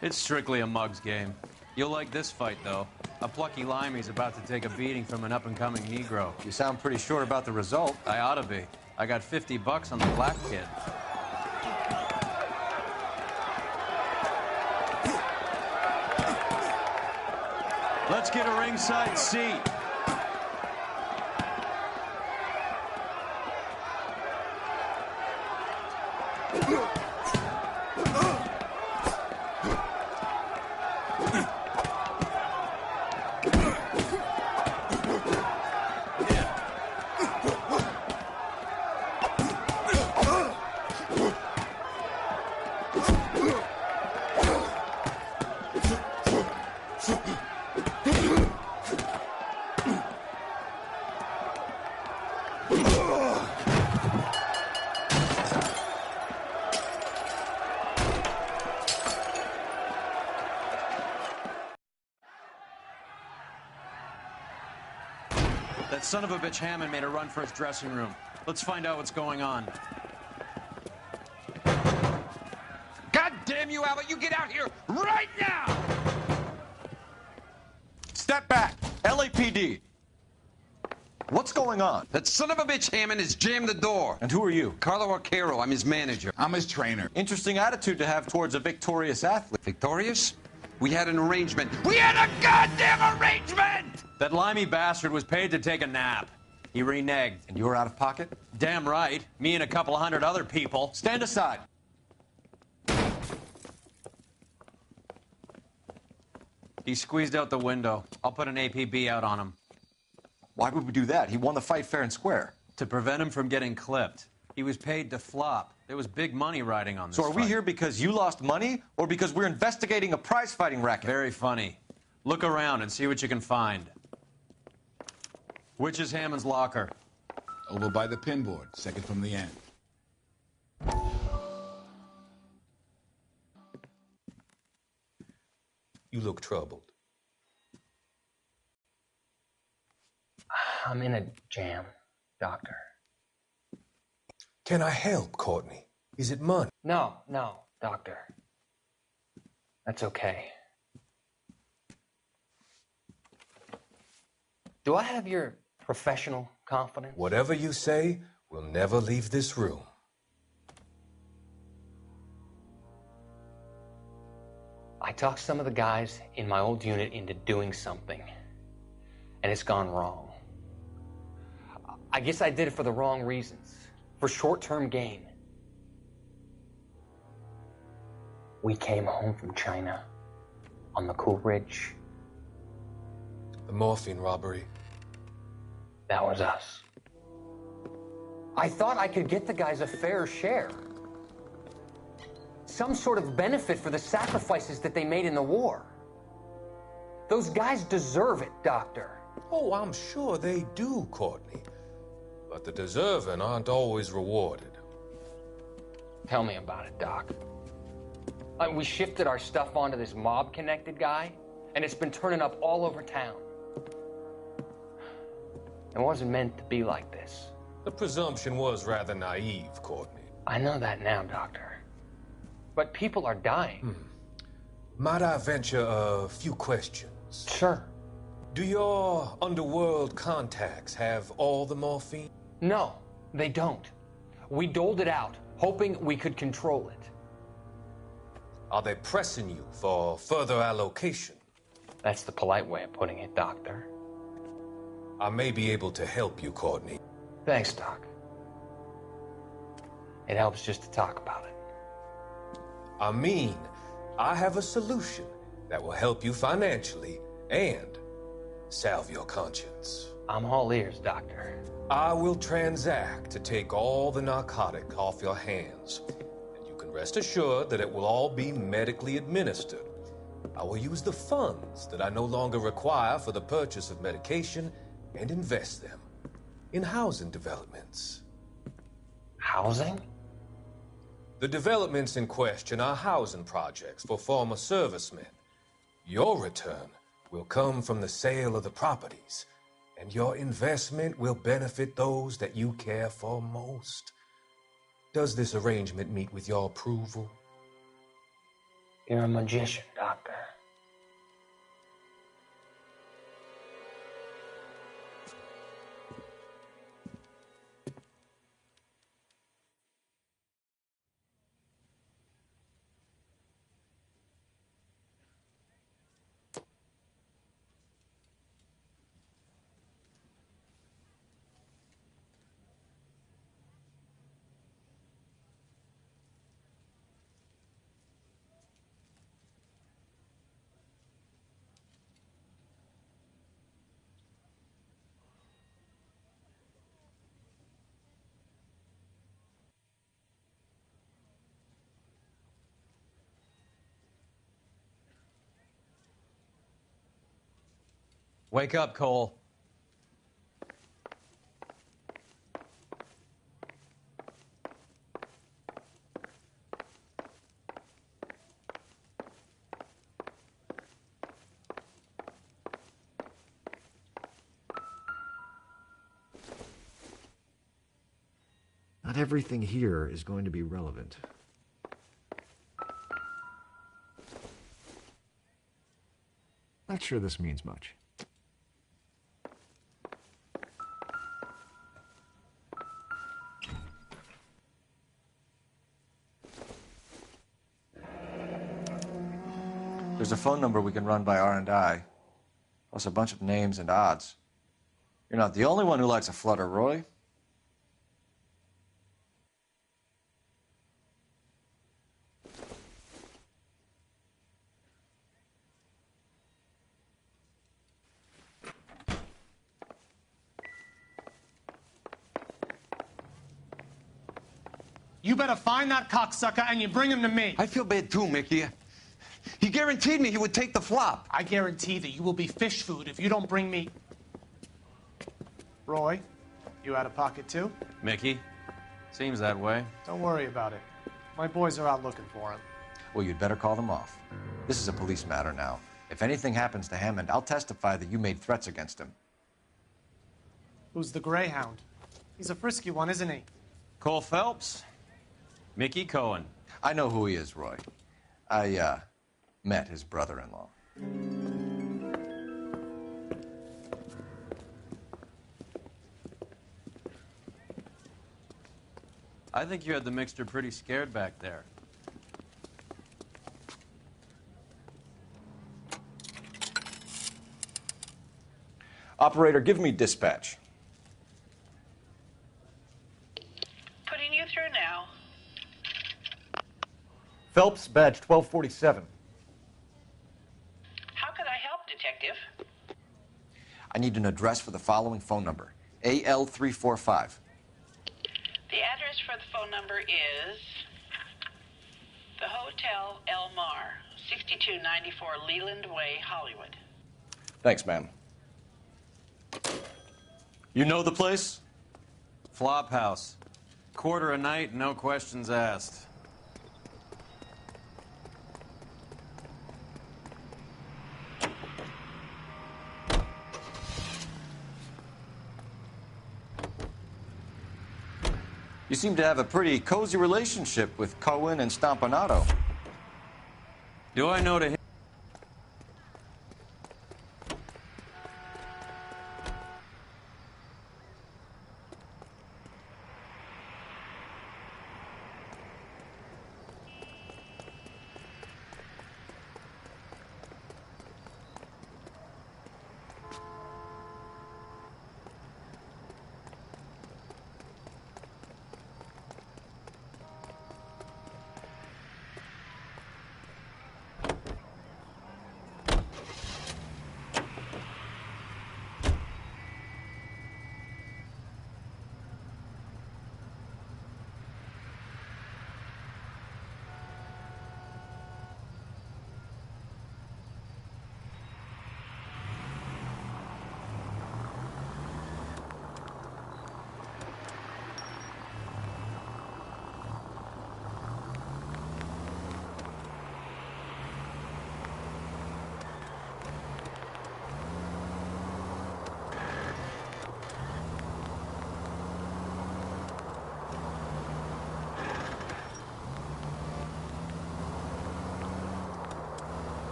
It's strictly a mug's game. You'll like this fight, though. A plucky limey's about to take a beating from an up-and-coming Negro. You sound pretty sure about the result. I ought to be. I got $50 on the black kid. Let's get a ringside seat. That son of a bitch Hammond made a run for his dressing room. Let's find out what's going on. God damn you, Albert! You get out here right now! Step back! LAPD! What's going on? That son of a bitch Hammond has jammed the door. And who are you? Carlo Arcaro. I'm his manager. I'm his trainer. Interesting attitude to have towards a victorious athlete. Victorious? We had an arrangement. We had a goddamn arrangement! That limey bastard was paid to take a nap. He reneged. And you were out of pocket? Damn right. Me and a couple 100 other people. Stand aside. He squeezed out the window. I'll put an APB out on him. Why would we do that? He won the fight fair and square. To prevent him from getting clipped. He was paid to flop. There was big money riding on this So are we fight. here because you lost money or because we're investigating a prize-fighting racket? Very funny. Look around and see what you can find. Which is Hammond's locker? Over by the pinboard, second from the end. You look troubled. I'm in a jam, Doctor. Can I help, Courtney? Is it money? No, Doctor. That's okay. Do I have your professional confidence? Whatever you say, we'll never leave this room. I talked some of the guys in my old unit into doing something, and it's gone wrong. I guess I did it for the wrong reasons, for short-term gain. We came home from China on the Cool Ridge. The morphine robbery. That was us. I thought I could get the guys a fair share. Some sort of benefit for the sacrifices that they made in the war. Those guys deserve it, Doctor. Oh, I'm sure they do, Courtney. But the deserving aren't always rewarded. Tell me about it, Doc. We shifted our stuff onto this mob-connected guy, and it's been turning up all over town. It wasn't meant to be like this. The presumption was rather naive, Courtney. I know that now, Doctor. But people are dying. Might I venture a few questions? Sure. Do your underworld contacts have all the morphine? No, they don't. We doled it out, hoping we could control it. Are they pressing you for further allocation? That's the polite way of putting it, Doctor. I may be able to help you, Courtney. Thanks, Doc. It helps just to talk about it. I mean, I have a solution that will help you financially and salve your conscience. I'm all ears, Doctor. I will transact to take all the narcotic off your hands, and you can rest assured that it will all be medically administered. I will use the funds that I no longer require for the purchase of medication and invest them in housing developments. Housing? The developments in question are housing projects for former servicemen. Your return will come from the sale of the properties, and your investment will benefit those that you care for most. Does this arrangement meet with your approval? You're a magician, Doctor. Wake up, Cole. Not everything here is going to be relevant. Not sure this means much. There's a phone number we can run by R&I, plus a bunch of names and odds. You're not the only one who likes a flutter, Roy. You better find that cocksucker and you bring him to me. I feel bad too, Mickey. He guaranteed me he would take the flop. I guarantee that you will be fish food if you don't bring me... Roy, you out of pocket too? Mickey, seems that way. Don't worry about it. My boys are out looking for him. Well, you'd better call them off. This is a police matter now. If anything happens to Hammond, I'll testify that you made threats against him. Who's the Greyhound? He's a frisky one, isn't he? Cole Phelps. Mickey Cohen. I know who he is, Roy. I, met his brother-in-law. I think you had the mixture pretty scared back there. Operator, give me dispatch. Putting you through now. Phelps, badge 1247. How could I help, Detective? I need an address for the following phone number. AL345. The address for the phone number is the Hotel El Mar, 6294 Leland Way, Hollywood. Thanks, ma'am. You know the place? Flop house. Quarter a night, no questions asked. You seem to have a pretty cozy relationship with Cohen and Stompanato. Do I know to him?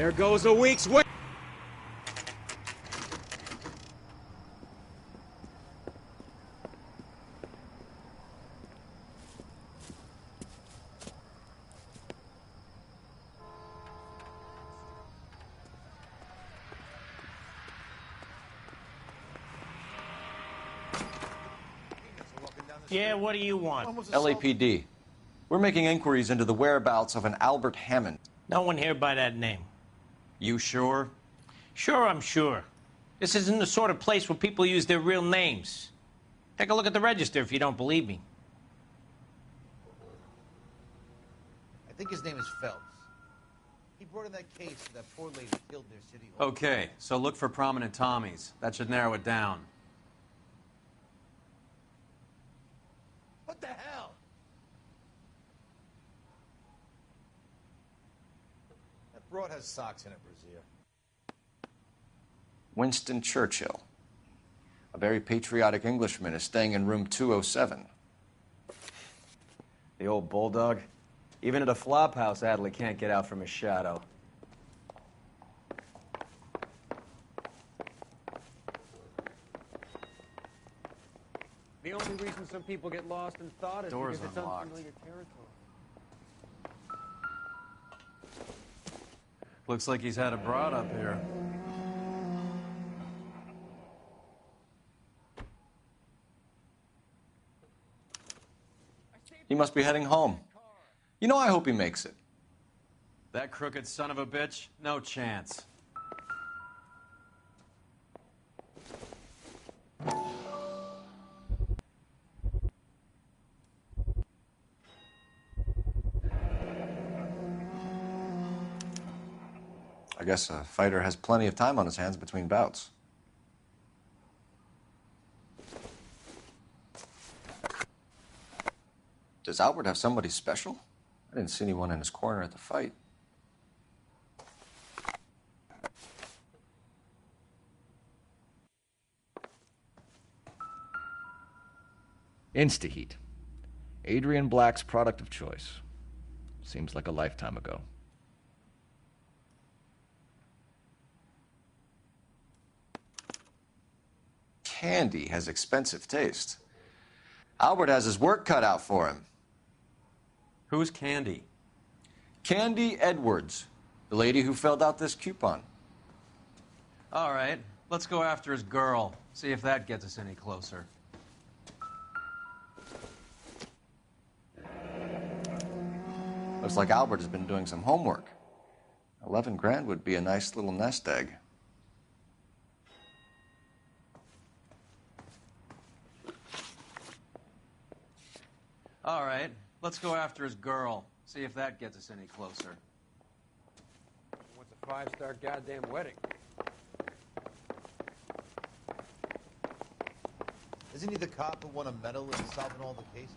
There goes a week's work. Yeah, what do you want? LAPD. We're making inquiries into the whereabouts of an Albert Hammond. No one here by that name. You sure? Sure, I'm sure. This isn't the sort of place where people use their real names. Take a look at the register if you don't believe me. I think his name is Phelps. He brought in that case of that poor lady killed near City Hall. Okay, so look for prominent Tommies. That should narrow it down. What the hell? broad has socks in it, Brazier? Winston Churchill. A very patriotic Englishman is staying in room 207. The old bulldog. Even at a flop house, Adley can't get out from his shadow. The only reason some people get lost in thought is Door's because it's unlocked. unfamiliar territory. Looks like he's had a broad up here. He must be heading home. You know, I hope he makes it. That crooked son of a bitch? No chance. I guess a fighter has plenty of time on his hands between bouts. Does Albert have somebody special? I didn't see anyone in his corner at the fight. Instaheat. Adrian Black's product of choice. Seems like a lifetime ago. Candy has expensive taste. Albert has his work cut out for him. Who's Candy? Candy Edwards, the lady who filled out this coupon. All right, let's go after his girl. See if that gets us any closer. Looks like Albert has been doing some homework. 11 grand would be a nice little nest egg. All right, let's go after his girl. See if that gets us any closer. What's a five-star goddamn wedding? Isn't he the cop who won a medal in solving all the cases?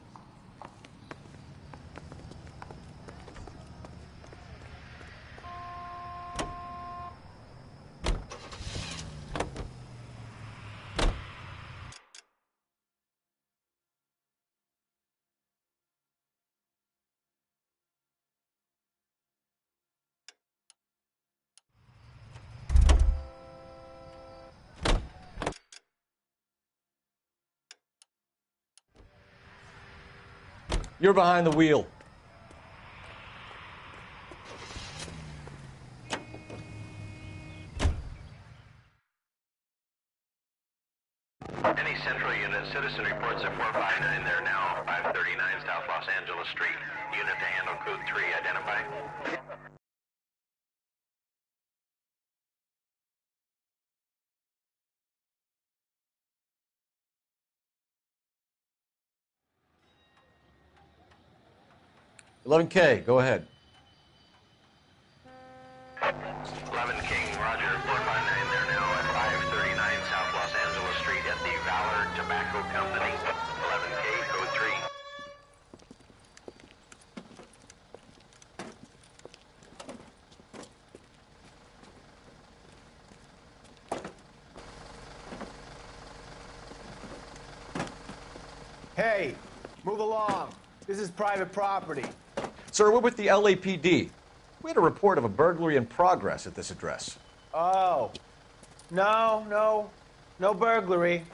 You're behind the wheel. Any Central Unit, citizen reports at 459 there now, 539 South Los Angeles Street. Unit to handle code 3, identify. $11K, go ahead. 11 King, Roger, 459 there now at 539 South Los Angeles Street at the Valor Tobacco Company. 11K, code 3. Hey, move along. This is private property. Sir, we're with the LAPD. We had a report of a burglary in progress at this address. Oh. No burglary.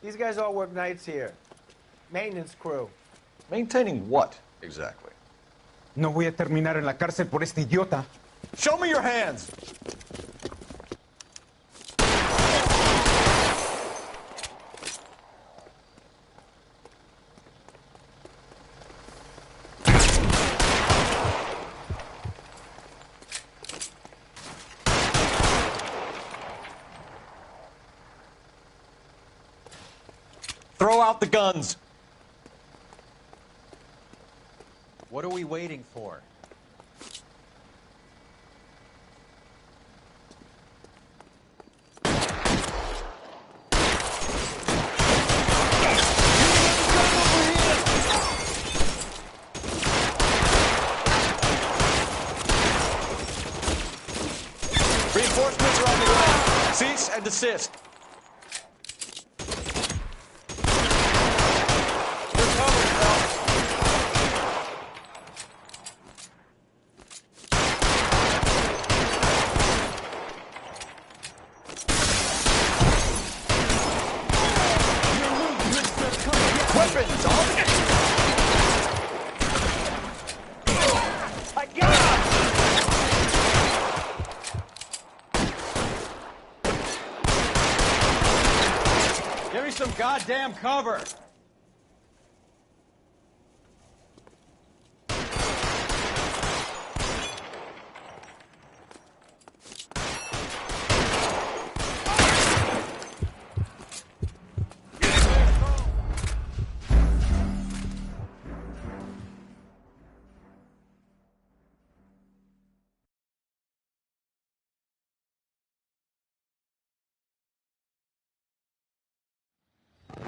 These guys all work nights here. Maintenance crew. Maintaining what, exactly? No voy a terminar en la cárcel por este idiota. Show me your hands! Throw out the guns! What are we waiting for? assist. Weapons on! I got him! Give me some goddamn cover!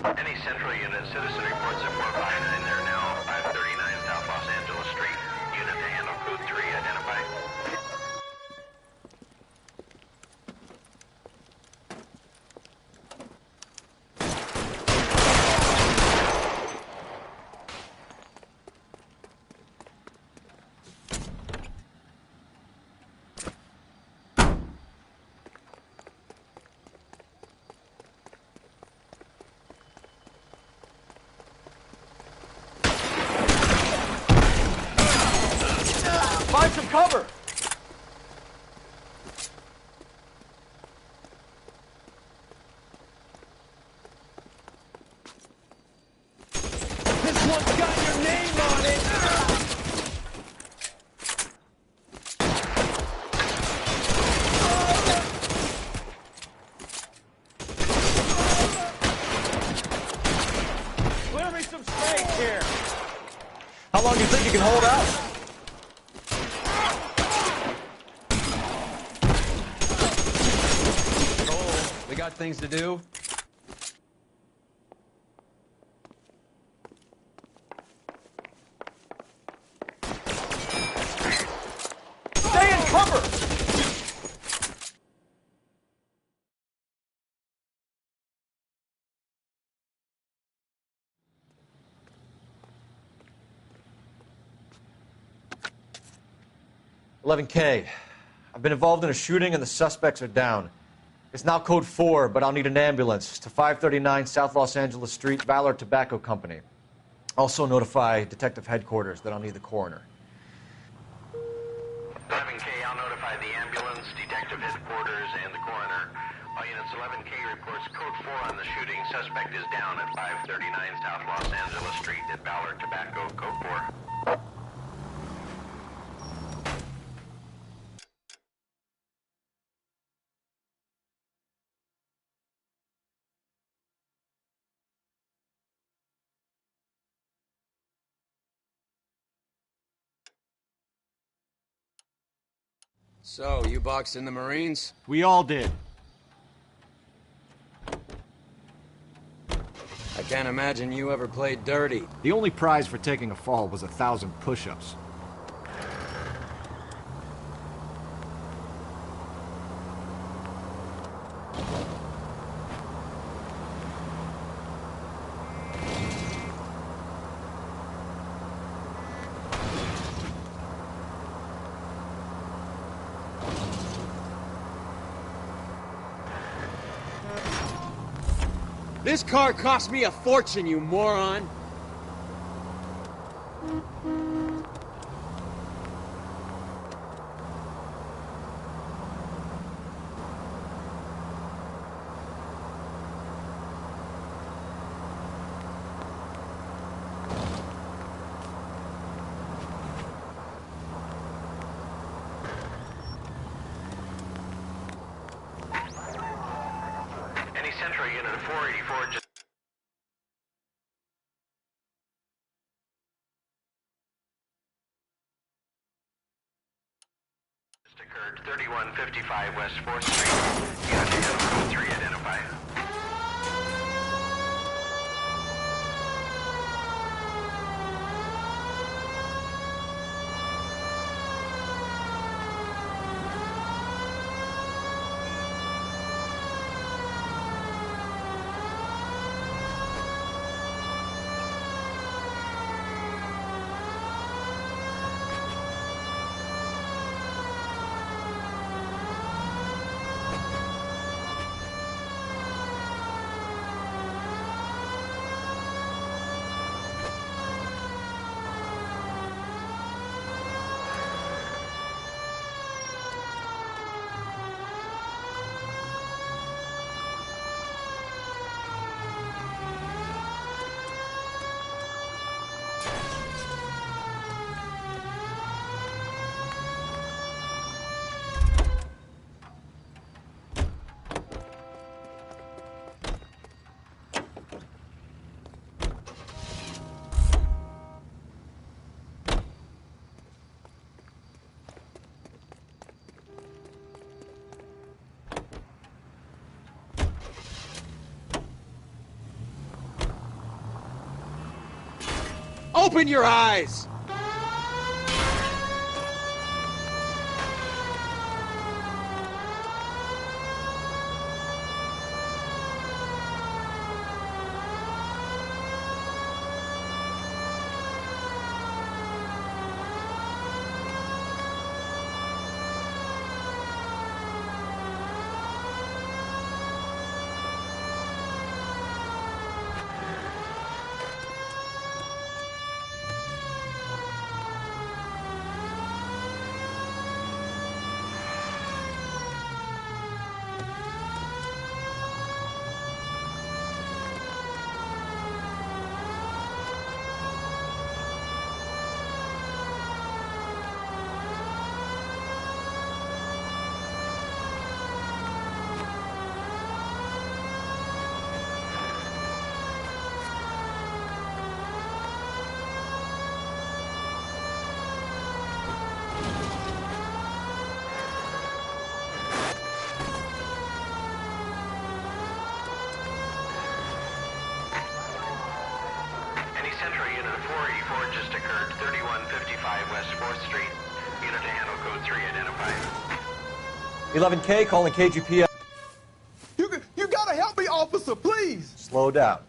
Any central unit, citizen reports at 459 there now, 539 South Los Angeles Street. Unit to handle code 3, identify. Find some cover! This one's got your name on it! Clear me some space here! How long do you think you can hold out? We got things to do. Stay in cover! "11K. I've been involved in a shooting and the suspects are down. It's now code 4, but I'll need an ambulance to 539 South Los Angeles Street, Valor Tobacco Company. Also notify Detective Headquarters that I'll need the coroner." 11K, I'll notify the ambulance, detective headquarters, and the coroner. All units, 11K reports code 4 on the shooting. Suspect is down at 539 South Los Angeles Street at Valor Tobacco, code 4. So, you boxed in the Marines? We all did. I can't imagine you ever played dirty. The only prize for taking a fall was 1,000 push-ups. This car cost me a fortune, you moron! Any central unit of 484 just occurred 3155 West 4th Street. Unit to handle code 3, identify. Open your eyes! Central Unit 484 just occurred, 3155 West 4th Street. Unit to handle code 3 identified. 11K, calling KGP. You gotta help me, officer, please. Slow down.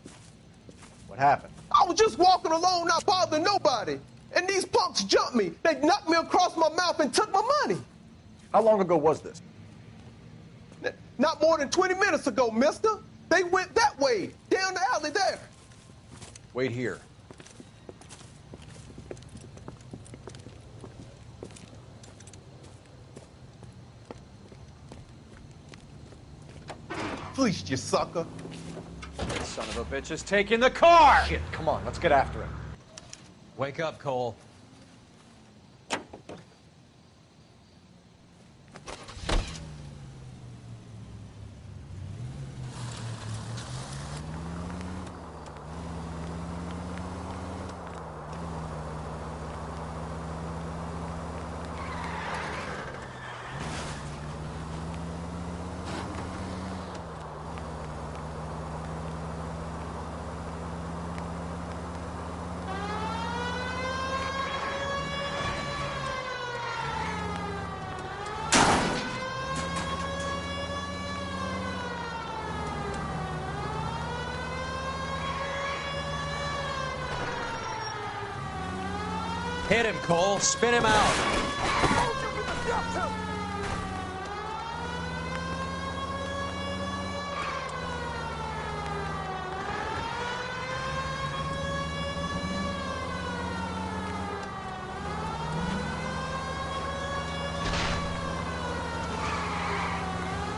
What happened? I was just walking along, not bothering nobody. And these punks jumped me. They knocked me across my mouth and took my money. How long ago was this? Not more than 20 minutes ago, mister. They went that way, down the alley there. Wait here. Fleeced you, sucker. This son of a bitch is taking the car! Shit, come on, let's get after him. Wake up, Cole. Hit him, Cole. Spin him out.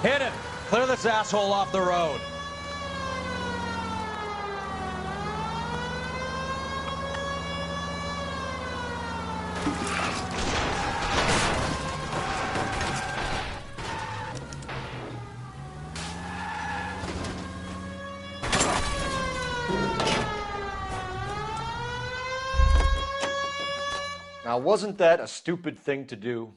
Hit him. Clear this asshole off the road. Now, wasn't that a stupid thing to do?